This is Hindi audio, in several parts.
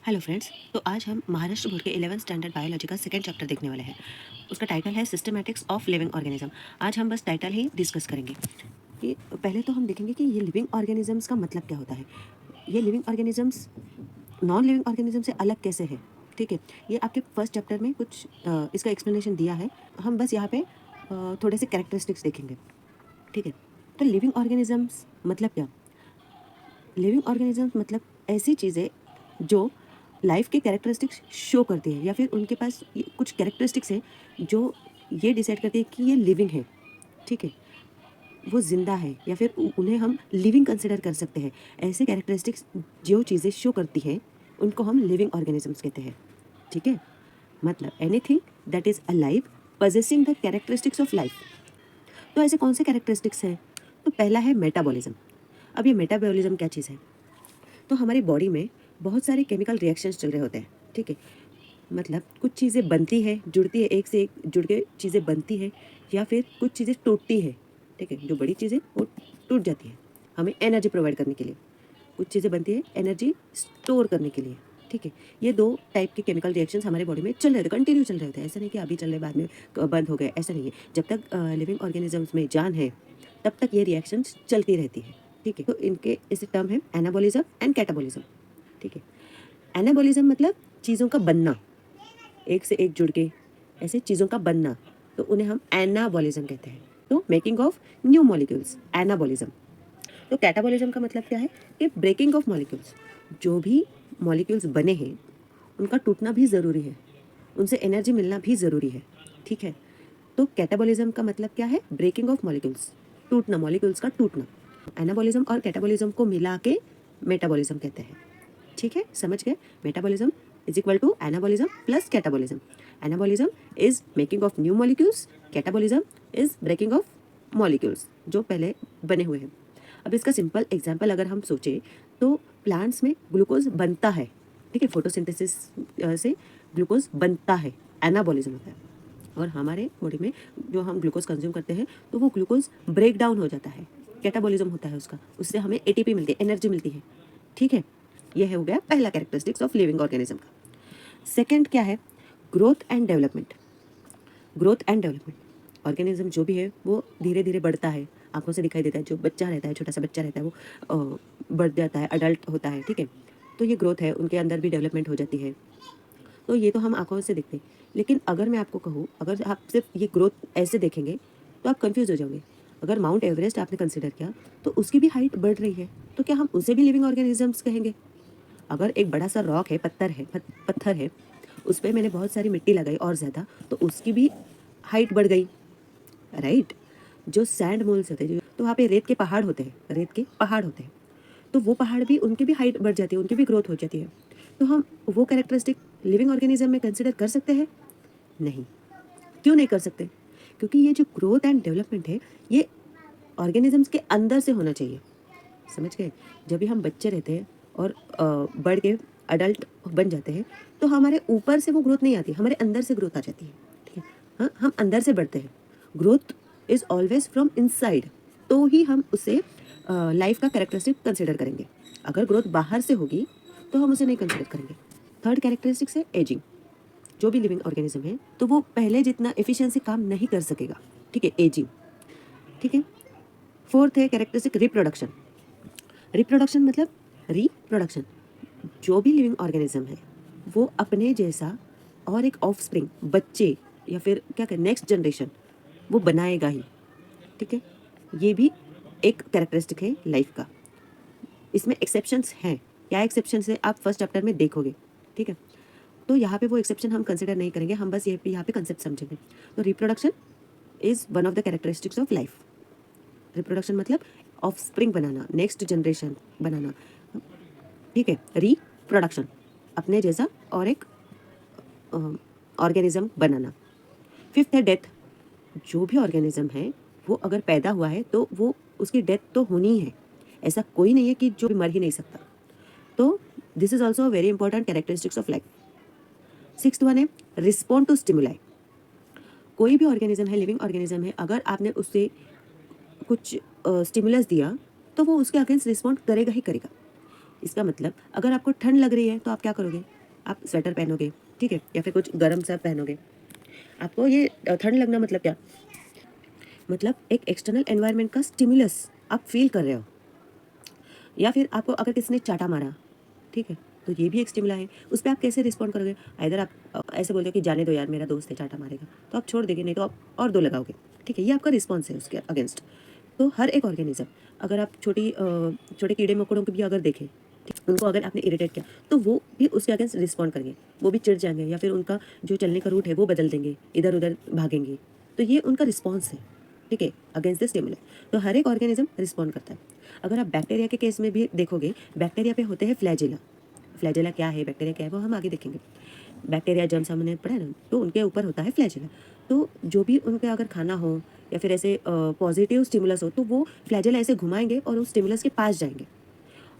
Hello friends. तो आज हम महाराष्ट्र बोर्ड के 11th स्टैंडर्ड बायोलॉजी का सेकंड चैप्टर देखने वाले हैं। उसका टाइटल है सिस्टमैटिक्स ऑफ लिविंग ऑर्गेनिज्म। आज हम बस टाइटल ही डिस्कस करेंगे कि पहले तो हम देखेंगे कि ये लिविंग ऑर्गेनिजम्स का मतलब क्या होता है। ये living organisms non living organism से अलग कैसे है। ठीक है, ये आपके फर्स्ट चैप्टर में कुछ इसका एक्सप्लेनेशन दिया है। हम बस यहाँ पे थोड़े से कैरेक्टरिस्टिक्स देखेंगे। ठीक है, तो लिविंग ऑर्गेनिजम्स मतलब क्या। लिविंग ऑर्गेनिजम्स मतलब ऐसी चीज़ें जो लाइफ के कैरेक्टरिस्टिक्स शो करती है, या फिर उनके पास कुछ कैरेक्टरिस्टिक्स है जो ये डिसाइड करती है कि ये लिविंग है। ठीक है, वो जिंदा है या फिर उन्हें हम लिविंग कंसिडर कर सकते हैं। ऐसे कैरेक्टरिस्टिक्स जो चीज़ें शो करती हैं उनको हम लिविंग ऑर्गेनिजम्स कहते हैं। ठीक है, मतलब anything that is alive possessing the characteristics of life. तो ऐसे कौन से कैरेक्टरिस्टिक्स हैं। तो पहला है मेटाबॉलिज्म। अब ये मेटाबॉलिज्म क्या चीज़ है। तो हमारी बॉडी में बहुत सारे केमिकल रिएक्शंस चल रहे होते हैं। ठीक है, मतलब कुछ चीज़ें बनती है, जुड़ती है, एक से एक जुड़ के चीज़ें बनती है, या फिर कुछ चीज़ें टूटती है। ठीक है, जो बड़ी चीज़ें वो टूट जाती है हमें एनर्जी प्रोवाइड करने के लिए। कुछ चीज़ें बनती है एनर्जी स्टोर करने के लिए। ठीक है, ये दो टाइप के केमिकल रिएक्शंस हमारे बॉडी में चल रहे थे, कंटिन्यू चल रहे थे। ऐसा नहीं कि अभी चल रहे बाद में बंद हो गए, ऐसा नहीं है। जब तक लिविंग ऑर्गेनिजम्स में जान है तब तक ये रिएक्शंस चलती रहती है। ठीक है, तो इनके इस टर्म है एनाबॉलिज्म एंड कैटाबॉलिज्म। ठीक है, एनाबॉलिज्म मतलब चीज़ों का बनना, एक से एक जुड़ के ऐसे चीज़ों का बनना, तो उन्हें हम एनाबॉलिज्म कहते हैं। तो making of new molecules, anabolism. तो कैटाबॉलिज्म का मतलब क्या है कि ब्रेकिंग ऑफ मॉलिक्यूल्स। जो भी मॉलिक्यूल्स बने हैं उनका टूटना भी ज़रूरी है, उनसे एनर्जी मिलना भी ज़रूरी है। ठीक है, तो कैटाबॉलिज्म का मतलब क्या है, ब्रेकिंग ऑफ मॉलिक्यूल्स, टूटना, मॉलिक्यूल्स का टूटना। एनाबॉलिज्म और कैटाबॉलिज्म को मिला के मेटाबॉलिज्म कहते हैं। ठीक है, समझ गए। Metabolism is equal to anabolism plus catabolism. Anabolism is making of new molecules, catabolism is breaking of molecules जो पहले बने हुए हैं। अब इसका सिंपल एग्जांपल अगर हम सोचें तो प्लांट्स में ग्लूकोज बनता है। ठीक है, फोटोसिंथेसिस से ग्लूकोज बनता है, एनाबॉलिज्म होता है। और हमारे बॉडी में जो हम ग्लूकोज कंज्यूम करते हैं तो वो ग्लूकोज ब्रेक डाउन हो जाता है, कैटाबॉलिज्म होता है उसका, उससे हमें एटीपी मिलती है, एनर्जी मिलती है। ठीक है, यह हो गया पहला कैरेक्टरिस्टिक्स ऑफ लिविंग ऑर्गेनिज्म का। सेकंड क्या है, growth and development. Growth and development, organism जो भी है वो धीरे धीरे बढ़ता है, आंखों से दिखाई देता है। जो बच्चा रहता है, छोटा सा बच्चा रहता है, वो बढ़ जाता है, अडल्ट होता है। ठीक है, तो ये ग्रोथ है, उनके अंदर भी डेवलपमेंट हो जाती है। तो ये तो हम आंखों से देखते हैं, लेकिन अगर मैं आपको कहूँ, अगर आप सिर्फ ये ग्रोथ ऐसे देखेंगे तो आप कंफ्यूज हो जाओगे। अगर माउंट एवरेस्ट आपने कंसिडर किया तो उसकी भी हाइट बढ़ रही है, तो क्या हम उसे भी लिविंग ऑर्गेनिजम्स कहेंगे। अगर एक बड़ा सा रॉक है, पत्थर है, उस पर मैंने बहुत सारी मिट्टी लगाई और ज़्यादा, तो उसकी भी हाइट बढ़ गई, राइट। जो सैंड मोल्स होते हैं, तो वहाँ पे रेत के पहाड़ होते हैं, रेत के पहाड़ होते हैं, तो वो पहाड़ भी, उनकी भी हाइट बढ़ जाती है, उनकी भी ग्रोथ हो जाती है। तो हम वो कैरेक्टरिस्टिक लिविंग ऑर्गेनिज्म में कंसिडर कर सकते हैं? नहीं। क्यों नहीं कर सकते? क्योंकि ये जो ग्रोथ एंड डेवलपमेंट है ये ऑर्गेनिजम्स के अंदर से होना चाहिए। समझ गए। जब भी हम बच्चे रहते हैं और बढ़ के अडल्ट बन जाते हैं तो हमारे ऊपर से वो ग्रोथ नहीं आती, हमारे अंदर से ग्रोथ आ जाती है। ठीक है, हाँ, हम अंदर से बढ़ते हैं। Growth is always from inside, तो ही हम उसे लाइफ का कैरेक्टरिस्टिक कंसिडर करेंगे। अगर ग्रोथ बाहर से होगी तो हम उसे नहीं कंसिडर करेंगे। थर्ड कैरेक्टरिस्टिक्स है एजिंग। जो भी लिविंग ऑर्गेनिज्म है तो वो पहले जितना एफिशिएंसी काम नहीं कर सकेगा। ठीक है, एजिंग। ठीक है, फोर्थ है कैरेक्टरिस्टिक रिप्रोडक्शन। रिप्रोडक्शन मतलब रिप्रोडक्शन, जो भी लिविंग ऑर्गेनिज्म है वो अपने जैसा और एक ऑफस्प्रिंग, बच्चे या फिर क्या कहें, नेक्स्ट जनरेशन वो बनाएगा ही। ठीक है, ये भी एक कैरेक्टरिस्टिक है लाइफ का। इसमें एक्सेप्शंस हैं। क्या एक्सेप्शंस है आप फर्स्ट चैप्टर में देखोगे। ठीक है, तो यहाँ पे वो एक्सेप्शन हम कंसिडर नहीं करेंगे, हम बस ये यहाँ पे कंसेप्ट समझेंगे। तो reproduction is one of the characteristics of life. Reproduction मतलब ऑफस्प्रिंग बनाना, नेक्स्ट जनरेशन बनाना। ठीक है, रिप्रोडक्शन अपने जैसा और एक ऑर्गेनिज्म बनाना। फिफ्थ है डेथ। जो भी ऑर्गेनिज्म है वो अगर पैदा हुआ है तो वो उसकी डेथ तो होनी है, ऐसा कोई नहीं है कि जो भी मर ही नहीं सकता। तो this is also very important characteristics of life. Sixth one है रिस्पॉन्ड टू स्टिमुलाई। कोई भी ऑर्गेनिज्म है, लिविंग ऑर्गेनिज्म है, अगर आपने उससे कुछ स्टिमुलस दिया तो वो उसके अगेंस्ट रिस्पॉन्ड करेगा ही करेगा। इसका मतलब अगर आपको ठंड लग रही है तो आप क्या करोगे, आप स्वेटर पहनोगे, ठीक है, या फिर कुछ गर्म सा पहनोगे, आपको ये ठंड लगना मतलब क्या, मतलब एक एक्सटर्नल एनवायरनमेंट का स्टिमुलस आप फील कर रहे हो। या फिर आपको अगर किसी ने चाटा मारा, ठीक है, तो ये भी एक स्टिमुला है। उस पे आप कैसे रिस्पॉन्ड करोगे? इधर आप ऐसे बोलते हो कि जाने दो यार, मेरा दोस्त है चाटा मारेगा, तो आप छोड़ देंगे, नहीं तो आप और दो लगाओगे, ठीक है, ये आपका रिस्पॉन्स है उसके अगेंस्ट। तो हर एक ऑर्गेनिज्म, अगर आप छोटे कीड़े मकोड़ों को भी अगर देखें, ठीक, उनको अगर आपने इरिटेट किया तो वो भी उसके अगेंस्ट रिस्पॉन्ड करेंगे, वो भी चिढ़ जाएंगे, या फिर उनका जो चलने का रूट है वो बदल देंगे, इधर उधर भागेंगे। तो ये उनका रिस्पॉन्स है, ठीक है, अगेंस्ट द स्टिमुलस। तो हर एक ऑर्गेनिज्म रिस्पॉन्ड करता है। अगर आप बैक्टीरिया के केस में भी देखोगे, बैक्टीरिया पे होते हैं फ्लैजेला। फ्लैजेला क्या है, बैक्टीरिया क्या है, वो हम आगे देखेंगे। बैक्टीरिया जर्म्स हमने पढ़ा है ना, तो उनके ऊपर होता है फ्लैजेला। तो जो भी उनका अगर खाना हो या फिर ऐसे पॉजिटिव स्टिमुलस हो, तो वो फ्लैजेला ऐसे घुमाएंगे और उस स्टिमुलस के पास जाएंगे।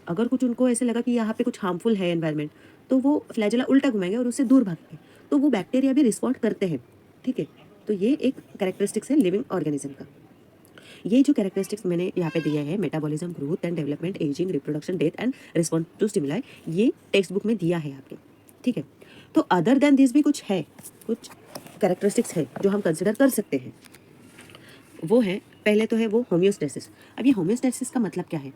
अगर कुछ उनको ऐसे लगा कि यहाँ पे कुछ हार्मफुल है एनवायरनमेंट, तो वो फ्लैजेला उल्टा घुमाएंगे और उससे दूर भागेंगे। तो वो बैक्टीरिया भी रिस्पॉन्ड करते हैं, ठीक है। तो ये एक कैरेक्टरिस्टिक्स है लिविंग ऑर्गेनिज्म का। ये जो कैरेक्टरिस्टिक्स मैंने यहाँ पे दिया है, metabolism, growth and development, ageing, reproduction, death and response to stimuli, ये टेक्स्ट बुक में दिया है आपके, ठीक है। तो अदर देन दिस भी कुछ है, कुछ कैरेक्टरिस्टिक्स है जो हम कंसिडर कर सकते हैं। वो है, पहले तो है वो होम्योस्टेसिस। अब ये होम्योस्टेसिस का मतलब क्या है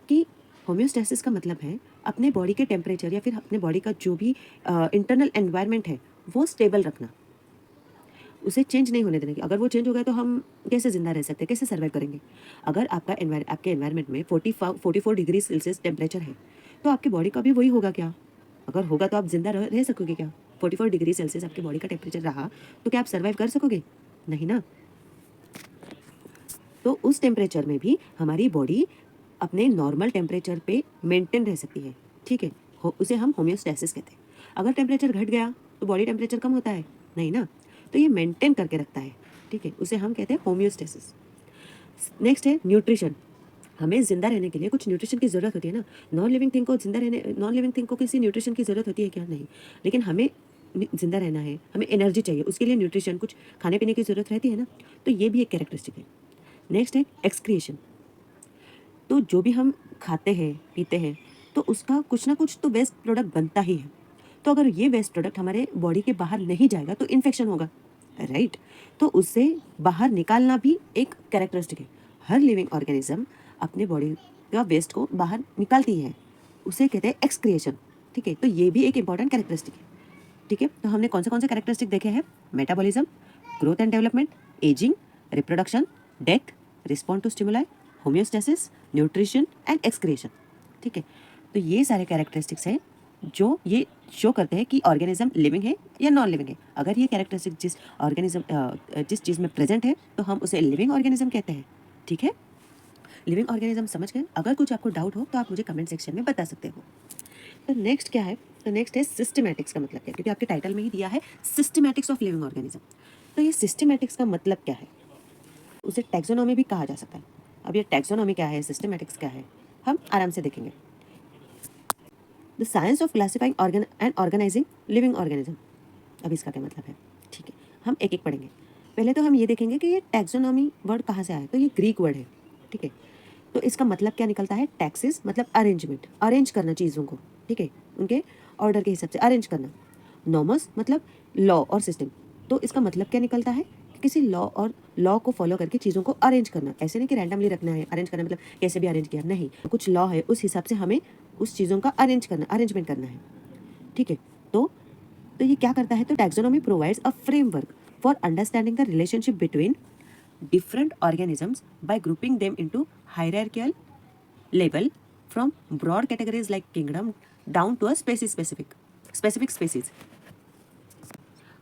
कि होम्योस्टेसिस का मतलब है अपने बॉडी के टेम्परेचर या फिर अपने बॉडी का जो भी इंटरनल एनवायरनमेंट है वो स्टेबल रखना, उसे चेंज नहीं होने देने की। अगर वो चेंज हो गया तो हम कैसे जिंदा रह सकते हैं, कैसे सर्वाइव करेंगे? अगर आपके एनवायरनमेंट में 44 डिग्री सेल्सियस टेम्परेचर है, तो आपकी बॉडी का भी वही होगा क्या? अगर होगा तो आप जिंदा रह सकोगे क्या? 44 डिग्री सेल्सियस आपकी बॉडी का टेम्परेचर रहा तो क्या आप सर्वाइव कर सकोगे? नहीं ना। तो उस टेम्परेचर में भी हमारी बॉडी अपने नॉर्मल टेम्परेचर पे मेंटेन रह सकती है, ठीक है। उसे हम होम्योस्टेसिस कहते हैं। अगर टेम्परेचर घट गया तो बॉडी टेम्परेचर कम होता है? नहीं ना। तो ये मेंटेन करके रखता है, ठीक है, उसे हम कहते हैं होम्योस्टेसिस। नेक्स्ट है न्यूट्रिशन। हमें जिंदा रहने के लिए कुछ न्यूट्रिशन की ज़रूरत होती है ना। नॉन लिविंग थिंग को किसी न्यूट्रिशन की ज़रूरत होती है क्या? नहीं। लेकिन हमें जिंदा रहना है, हमें एनर्जी चाहिए, उसके लिए न्यूट्रिशन, कुछ खाने पीने की ज़रूरत रहती है ना। तो ये भी एक कैरेक्टरिस्टिक है। नेक्स्ट है एक्सक्रिएशन। तो जो भी हम खाते हैं पीते हैं, तो उसका कुछ ना कुछ तो वेस्ट प्रोडक्ट बनता ही है। तो अगर ये वेस्ट प्रोडक्ट हमारे बॉडी के बाहर नहीं जाएगा तो इन्फेक्शन होगा, राइट। तो उससे बाहर निकालना भी एक कैरेक्टरिस्टिक है। हर लिविंग ऑर्गेनिज्म अपने बॉडी का वेस्ट को बाहर निकालती है, उसे कहते हैं एक्सक्रिएशन, ठीक है। तो ये भी एक इंपॉर्टेंट कैरेक्टरिस्टिक है, ठीक है। तो हमने कौन से कैरेक्टरिस्टिक देखे हैं? Metabolism, growth and development, ageing, reproduction, death, respond to stimuli, homeostasis, nutrition and excretion, ठीक है। तो ये सारे कैरेक्टरिस्टिक्स हैं जो ये शो करते हैं कि ऑर्गेनिज्म लिविंग है या नॉन लिविंग है। अगर ये कैरेक्टरिस्टिक जिस चीज़ में प्रेजेंट है तो हम उसे लिविंग ऑर्गेनिज्म कहते हैं, ठीक है। लिविंग ऑर्गेनिज्म समझ गए? अगर कुछ आपको डाउट हो तो आप मुझे कमेंट सेक्शन में बता सकते हो। तो नेक्स्ट क्या है? तो नेक्स्ट है सिस्टमैटिक्स का मतलब क्या है, क्योंकि आपके टाइटल में ही दिया है सिस्टमैटिक्स ऑफ लिविंग ऑर्गेनिज्म। तो ये सिस्टमैटिक्स का मतलब क्या है? उसे टैक्सोनॉमी भी कहा जा सकता है। अब ये टैक्सोनॉमी क्या है, सिस्टमैटिक्स क्या है, हम आराम से देखेंगे। The science of classifying organ and organising living organism. अब इसका क्या मतलब है, ठीक है, हम एक एक पढ़ेंगे। पहले तो हम ये देखेंगे कि ये टैक्सोनॉमी वर्ड कहाँ से आया। तो ये ग्रीक वर्ड है, ठीक है। तो इसका मतलब क्या निकलता है? टैक्सिस मतलब अरेंजमेंट, अरेंज करना चीज़ों को, ठीक है, उनके ऑर्डर के हिसाब से अरेंज करना। नॉमस मतलब लॉ और सिस्टम। तो इसका मतलब क्या निकलता है? किसी लॉ को फॉलो करके चीज़ों को अरेंज करना। ऐसे नहीं कि रैंडमली रखना है, अरेंज करना मतलब कैसे भी अरेंज किया, नहीं, कुछ लॉ है, उस हिसाब से हमें उस चीज़ों का अरेंजमेंट करना है, ठीक है। तो ये क्या करता है? तो taxonomy provides a framework for understanding the relationship between different organisms by grouping them into hierarchical level from broad categories like kingdom down to a specific species.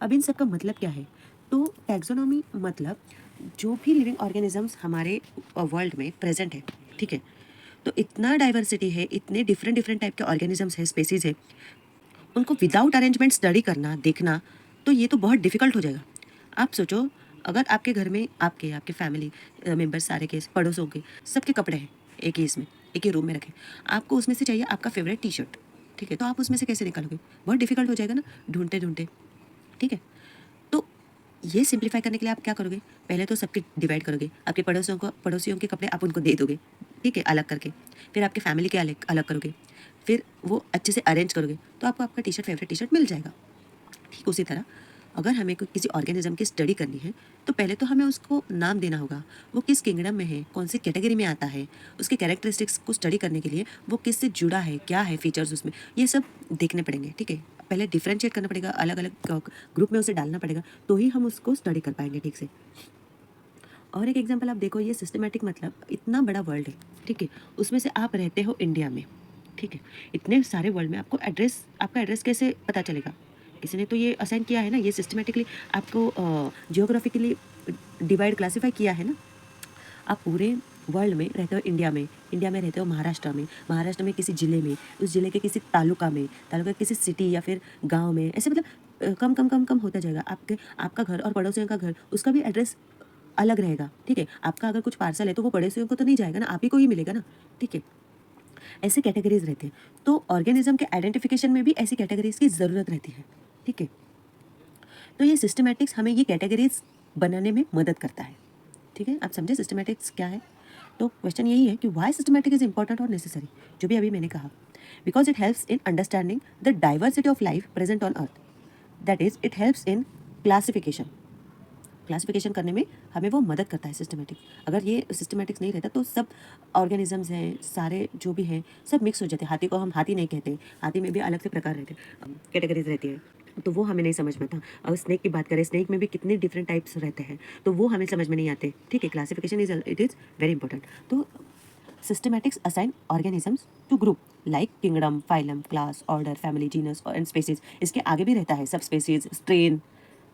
अब इन सब का मतलब क्या है? तो टैक्सोनॉमी मतलब जो भी लिविंग ऑर्गेनिजम्स हमारे वर्ल्ड में प्रेजेंट है, ठीक है, तो इतना डाइवर्सिटी है, इतने डिफरेंट टाइप के ऑर्गेनिजम्स है, स्पेसीज है, उनको विदाउट अरेंजमेंट स्टडी करना, देखना, तो ये तो बहुत डिफिकल्ट हो जाएगा। आप सोचो, अगर आपके घर में आपके फैमिली मेम्बर्स सारे के पड़ोसों के सबके कपड़े हैं एक ही इसमें, एक ही रूम में रखे, आपको उसमें से चाहिए आपका फेवरेट टी शर्ट, ठीक है, तो आप उसमें से कैसे निकालोगे? बहुत डिफिकल्ट हो जाएगा ना, ढूंढते, ठीक है। तो ये सिंप्लीफाई करने के लिए आप क्या करोगे? पहले तो सबके डिवाइड करोगे, आपके पड़ोसियों के कपड़े आप उनको दे दोगे, ठीक है, अलग करके। फिर आपके फैमिली के अलग अलग करोगे, फिर वो अच्छे से अरेंज करोगे तो आपको आपका T shirt favourite T shirt मिल जाएगा। ठीक उसी तरह अगर हमें कोई किसी ऑर्गेनिज्म की स्टडी करनी है तो पहले तो हमें उसको नाम देना होगा, वो किस किंगडम में है, कौन सी कैटेगरी में आता है, उसके कैरेक्टरिस्टिक्स को स्टडी करने के लिए वो किससे जुड़ा है, क्या है फीचर्स उसमें, ये सब देखने पड़ेंगे। ठीक है, पहले डिफ्रेंशिएट करना पड़ेगा, अलग अलग ग्रुप में उसे डालना पड़ेगा, तो ही हम उसको स्टडी कर पाएंगे ठीक से। और एक एग्जाम्पल आप देखो, ये सिस्टमेटिक मतलब इतना बड़ा वर्ल्ड है, ठीक है, उसमें से आप रहते हो इंडिया में, ठीक है, इतने सारे वर्ल्ड में आपको एड्रेस, आपका एड्रेस कैसे पता चलेगा? किसी ने तो ये असाइन किया है ना, ये सिस्टमेटिकली आपको जियोग्राफिकली डिवाइड क्लासीफाई किया है ना। आप पूरे वर्ल्ड में रहते हो, इंडिया में रहते हो महाराष्ट्र में किसी ज़िले में, उस ज़िले के किसी तालुका किसी सिटी या फिर गांव में, ऐसे मतलब कम कम कम कम होता जाएगा। आपका घर और पड़ोसियों का घर, उसका भी एड्रेस अलग रहेगा। ठीक है, आपका अगर कुछ पार्सल है तो वो पड़ोसियों को तो नहीं जाएगा ना, आप ही को ही मिलेगा ना। ठीक है, ऐसे कैटेगरीज रहते हैं। तो ऑर्गेनिज्म के आइडेंटिफिकेशन में भी ऐसी कैटेगरीज की ज़रूरत रहती है। ठीक है, तो ये सिस्टमैटिक्स हमें ये कैटेगरीज बनाने में मदद करता है। ठीक है, आप समझे सिस्टमैटिक्स क्या है? तो क्वेश्चन यही है कि वाई सिस्टमैटिक इज इंपॉर्टेंट और नेसेसरी, जो भी अभी मैंने कहा। Because it helps in understanding the diversity of life present on earth, that is it helps in classification करने में हमें वो मदद करता है सिस्टमेटिक। अगर ये सिस्टमेटिक्स नहीं रहता तो सब ऑर्गेनिजम्स हैं, सारे जो भी हैं सब मिक्स हो जाते हैं। हाथी को हम हाथी नहीं कहते, हाथी में भी अलग से प्रकार रहते हैं, कैटेगरीज रहती है, तो वो हमें नहीं समझ में आता। अगर स्नेक की बात करें, स्नेक में भी कितने डिफरेंट टाइप्स रहते हैं, तो वो हमें समझ में नहीं आते। ठीक है, classification it is very important. तो systematics assign organisms to group like kingdom, phylum, class, order, family, genus and species. इसके आगे भी रहता है सब स्पेसीज, स्ट्रेन।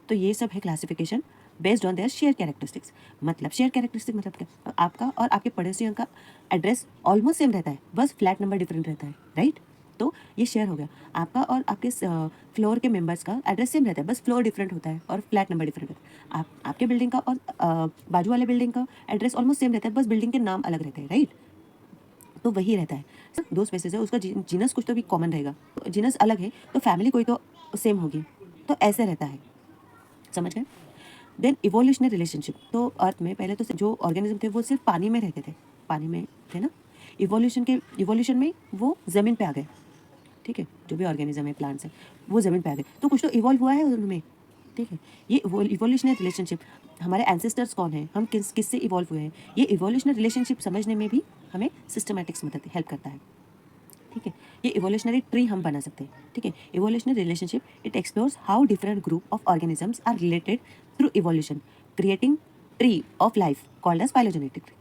तो ये सब है classification based on their shear characteristics. मतलब शेयर कैरेक्टरिस्टिक मतलब क्या? आपका और आपके पड़ोसियों का एड्रेस ऑलमोस्ट सेम रहता है, बस फ्लैट नंबर डिफरेंट रहता है, राइट? तो ये शेयर हो गया। आपका और आपके फ्लोर के मेंबर्स का एड्रेस सेम रहता है, बस फ्लोर डिफरेंट होता है और फ्लैट नंबर डिफरेंट होता है। आपके बिल्डिंग का और बाजू वाले बिल्डिंग का एड्रेस ऑलमोस्ट सेम रहता है, बस बिल्डिंग के नाम अलग रहते हैं, राइट? तो वही रहता है। दो स्पेसेस है, उसका जीनस कुछ तो भी कॉमन रहेगा, जीनस अलग है तो फैमिली कोई तो सेम होगी, तो ऐसे रहता है। समझ गए? Then evolutionary relationship. तो अर्थ में पहले तो जो ऑर्गेनिज्म थे वो सिर्फ पानी में रहते थे, पानी में थे ना। इवोल्यूशन में वो ज़मीन पे आ गए। ठीक है, जो भी ऑर्गेनिज्म है, प्लांट्स है, वो ज़मीन पे आ गए, तो कुछ तो इवॉल्व हुआ है उनमें। ठीक है, ये इवोल्यूशनरी रिलेशनशिप, हमारे एंसेस्टर्स कौन है, हम किससे इवॉल्व हुए हैं, ये इवोल्यूशनरी रिलेशनशिप समझने में भी हमें सिस्टमैटिक्स मदद हेल्प करता है। ठीक है, ये इवोल्यूशनरी ट्री हम बना सकते हैं। ठीक है, evolutionary relationship it explores how different group of organisms are related through evolution, creating tree of life called as phylogenetic tree.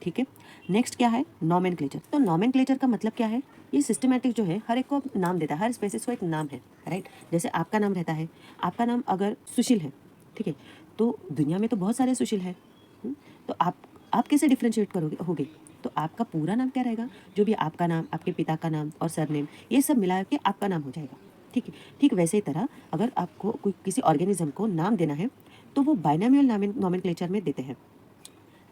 ठीक है, नेक्स्ट क्या है? नॉमेनक्लेचर। तो नॉमेनक्लेचर का मतलब क्या है? ये सिस्टमैटिक जो है हर एक को नाम देता है, हर स्पेसिस को एक नाम है, राइट? जैसे आपका नाम रहता है, आपका नाम अगर सुशील है, ठीक है, तो दुनिया में तो बहुत सारे सुशील हैं। तो आप कैसे डिफ्रेंशिएट करोगे होगे? तो आपका पूरा नाम क्या रहेगा? जो भी आपका नाम, आपके पिता का नाम और सरनेम, ये सब मिला के आपका नाम हो जाएगा। ठीक है, ठीक वैसे ही तरह अगर आपको कोई किसी ऑर्गेनिज्म को नाम देना है तो वो बाइनोमियल नॉमेनक्लेचर में देते हैं।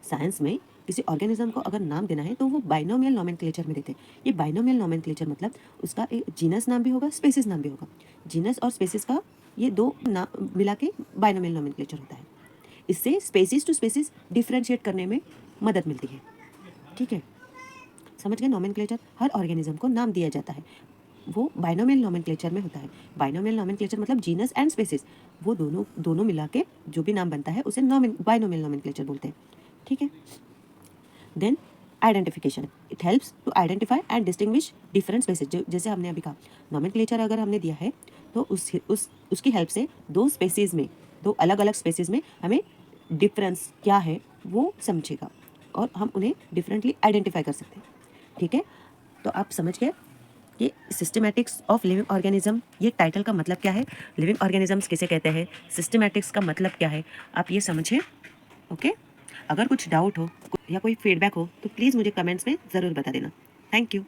साइंस में किसी ऑर्गेनिज्म को अगर नाम देना है तो वो बाइनोमियल नॉमेनक्लेचर में देते हैं। ये बाइनोमियल नॉमेनक्लेचर मतलब उसका एक जीनस नाम भी होगा, स्पेसिस नाम भी होगा। जीनस और स्पेसिस का ये दो नाम मिला के बाइनोमियल नॉमेनक्लेचर होता है। इससे स्पेसिस टू स्पेसिस डिफ्रेंशिएट करने में मदद मिलती है। ठीक है, समझ गए? नॉमेनक्लेचर, हर ऑर्गेनिज्म को नाम दिया जाता है, वो बाइनोमियल नॉमेनक्लेचर में होता है। बाइनोमियल नॉमेनक्लेचर मतलब जीनस एंड स्पेसिस, वो दोनों मिला के जो भी नाम बनता है उसे बाइनोमियल नॉमेनक्लेचर बोलते हैं। ठीक है, then identification, it helps to identify and distinguish different species. जैसे हमने अभी कहा, नॉमेनक्लेचर अगर हमने दिया है तो उसकी हेल्प से दो अलग अलग स्पेसिस में हमें डिफरेंस क्या है वो समझेगा और हम उन्हें डिफरेंटली आइडेंटिफाई कर सकते हैं। ठीक है, तो आप समझ गए ये सिस्टमैटिक्स ऑफ लिविंग ऑर्गेनिज्म, ये टाइटल का मतलब क्या है, लिविंग ऑर्गेनिजम्स किसे कहते हैं, सिस्टमैटिक्स का मतलब क्या है, आप ये समझें। ओके, अगर कुछ डाउट हो या कोई फीडबैक हो तो प्लीज़ मुझे कमेंट्स में ज़रूर बता देना। Thank you.